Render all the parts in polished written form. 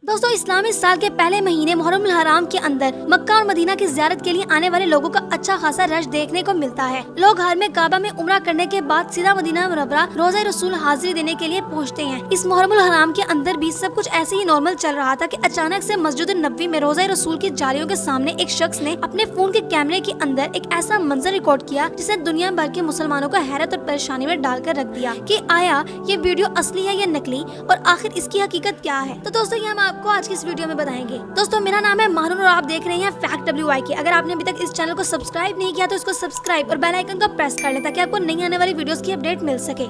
दोस्तों, इस्लामी साल के पहले महीने मुहर्रम हराम के अंदर मक्का और मदीना की ज़ियारत के लिए आने वाले लोगों का अच्छा खासा रश देखने को मिलता है। लोग हर में काबा में उम्रा करने के बाद सीधा मदीना मुनव्वरा रोज़ा रसूल हाजिरी देने के लिए पहुंचते हैं। इस मुहर्रम हराम के अंदर भी सब कुछ ऐसे ही नॉर्मल चल रहा था कि अचानक से मस्जिद नबवी में रोज़ा रसूल की जालियों के सामने एक शख्स ने अपने फोन के कैमरे के अंदर एक ऐसा मंजर रिकॉर्ड किया जिसने दुनिया भर के मुसलमानों को हैरत और परेशानी में डालकर रख दिया कि आया ये वीडियो असली है या नकली और आखिर इसकी हकीकत क्या है। तो दोस्तों, ये हम आपको आज की इस वीडियो में बताएंगे। दोस्तों, मेरा नाम है मारून और आप देख रहे हैं फैक्ट WI के। अगर आपने अभी तक इस चैनल को सब्सक्राइब नहीं किया तो इसको सब्सक्राइब और बेल आइकन को प्रेस कर लें ताकि आपको नई आने वाली वीडियोस की अपडेट मिल सके।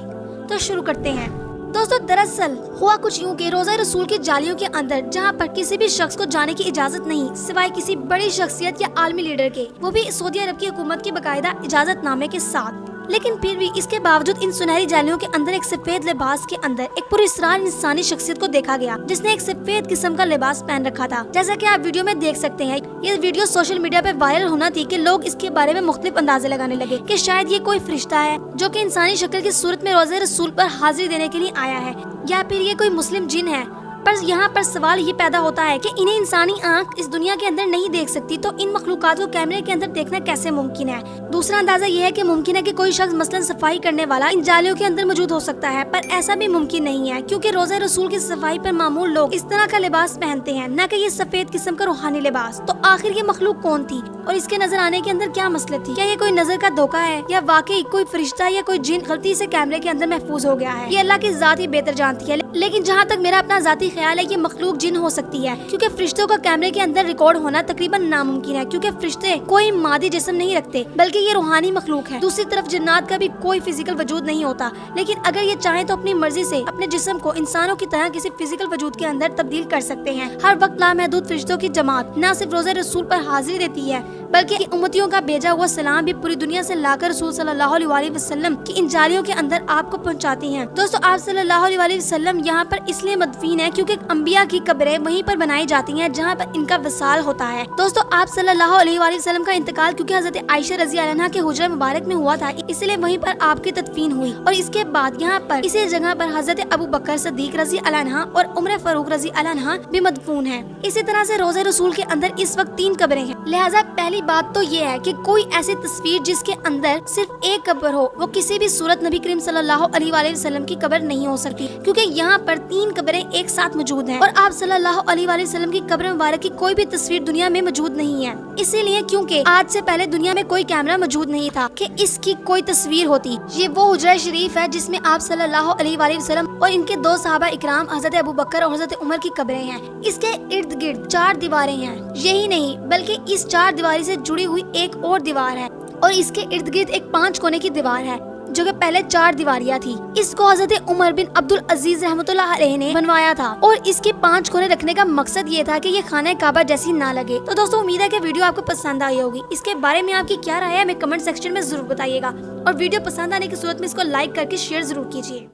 तो शुरू करते हैं। दोस्तों, दरअसल हुआ कुछ यूँ कि रोज़ा रसूल की जालियों के अंदर जहाँ पर किसी भी शख्स को जाने की इजाजत नहीं सिवाय किसी बड़ी शख्सियत या आलमी लीडर के, वो भी सऊदी अरब की हुकूमत की बाकायदा इजाजतनामे के साथ, लेकिन फिर भी इसके बावजूद इन सुनहरी जालियों के अंदर एक सफेद लिबास के अंदर एक पुरस्कार इंसानी शख्सियत को देखा गया जिसने एक सफेद किस्म का लिबास पहन रखा था। जैसा कि आप वीडियो में देख सकते हैं, ये वीडियो सोशल मीडिया पे वायरल होना थी कि लोग इसके बारे में मुख्तलिफ अंदाजे लगाने लगे कि शायद ये कोई फरिश्ता है जो कि इंसानी शक्ल की सूरत में रोज़े रसूल पर हाजिरी देने के लिए आया है, या फिर ये कोई मुस्लिम जिन है। पर यहाँ पर सवाल ये पैदा होता है कि इन्हें इंसानी आंख इस दुनिया के अंदर नहीं देख सकती, तो इन मखलूकात को कैमरे के अंदर देखना कैसे मुमकिन है। दूसरा अंदाजा ये है कि मुमकिन है कि कोई शख्स मसलन सफाई करने वाला इन जालियों के अंदर मौजूद हो सकता है, पर ऐसा भी मुमकिन नहीं है क्योंकि रोज़ा रसूल की सफाई पर मामूल लोग इस तरह का लिबास पहनते हैं, न कि ये सफेद किस्म का रूहानी लिबास। तो आखिर ये मखलूक कौन थी और इसके नजर आने के अंदर क्या मसले थी? क्या ये कोई नजर का धोखा है या वाकई कोई फरिश्ता या कोई जिन गलती से कैमरे के अंदर महफूज हो गया है? ये अल्लाह की जात ही बेहतर जानती है, लेकिन जहाँ तक मेरा अपना जाती ख्याल है ये मखलूक जिन हो सकती है क्योंकि फरिश्तों का कैमरे के अंदर रिकॉर्ड होना तकरीबन नामुमकिन है क्योंकि फरिश्ते कोई मादी जिस्म नहीं रखते बल्कि ये रूहानी मखलूक है। दूसरी तरफ जिन्नात का भी कोई फिजिकल वजूद नहीं होता, लेकिन अगर ये चाहे तो अपनी मर्जी से अपने जिस्म को इंसानों की तरह किसी फिजिकल वजूद के अंदर तब्दील कर सकते हैं। हर वक्त लामहदूद फरिश्तों की जमात न सिर्फ रोज़े रसूल पर हाजिरी देती है बल्कि उम्मतियों का भेजा हुआ सलाम भी पूरी दुनिया से लाकर रसूल सल्लल्लाहु अलैहि वसल्लम की इन जालियों के अंदर आपको पहुंचाती हैं। दोस्तों, आप सल्लल्लाहु अलैहि वसल्लम यहाँ पर इसलिए मदफीन है क्योंकि अंबिया की कब्रें वहीं पर बनाई जाती हैं जहाँ पर इनका विसाल होता है। दोस्तों, आप सल्लल्लाहु अलैहि वसल्लम का इंतकाल क्योंकि हजरत आयशा रज़ी अल्लाह अन्हा के हुजरा मुबारक में हुआ था, इसलिए वहीं पर आपकी तदफीन हुई और इसके बाद यहाँ पर इसी जगह पर हजरत अबू बकर सिद्दीक रज़ी अल्लाह अन्हा और उमर फारूक रज़ी अल्लाह अन्हा भी मदफून है। इसी तरह से रोज़े रसूल के अंदर इस वक्त 3 कब्रें हैं। लिहाजा पहली बात तो ये है कि कोई ऐसी तस्वीर जिसके अंदर सिर्फ एक कब्र हो वो किसी भी सूरत नबी करीम सल्लल्लाहु अलैहि वसल्लम की कब्र नहीं हो सकती क्योंकि यहाँ पर 3 कब्रें एक साथ मौजूद हैं और आप सल्लल्लाहु अलैहि वसल्लम की कब्र मुबारक की कोई भी तस्वीर दुनिया में मौजूद नहीं है। इसीलिए क्योंकि आज से पहले दुनिया में कोई कैमरा मौजूद नहीं था कि इसकी कोई तस्वीर होती। ये वो हुजरा शरीफ है जिसमें आप सल्लल्लाहु अलैहि वसल्लम और इनके 2 सहाबा इकराम हजरत अबू बकर और हजरत उमर की कब्रें हैं। इसके इर्द गिर्द 4 दीवारें हैं। यही नहीं बल्कि इस 4 दीवारी से जुड़ी हुई एक और दीवार है और इसके इर्द गिर्द एक 5 कोने की दीवार है जो कि पहले 4 दीवारियां थी। इसको हजरत उमर बिन अब्दुल अजीज रहमतुल्लाह अलैह ने बनवाया था और इसके 5 कोने रखने का मकसद ये था कि ये खाना काबा जैसी ना लगे। तो दोस्तों, उम्मीद है कि वीडियो आपको पसंद आई होगी। इसके बारे में आपकी क्या राय है हमें कमेंट सेक्शन में जरूर बताइएगा और वीडियो पसंद आने की सूरत में इसको लाइक करके शेयर जरूर कीजिए।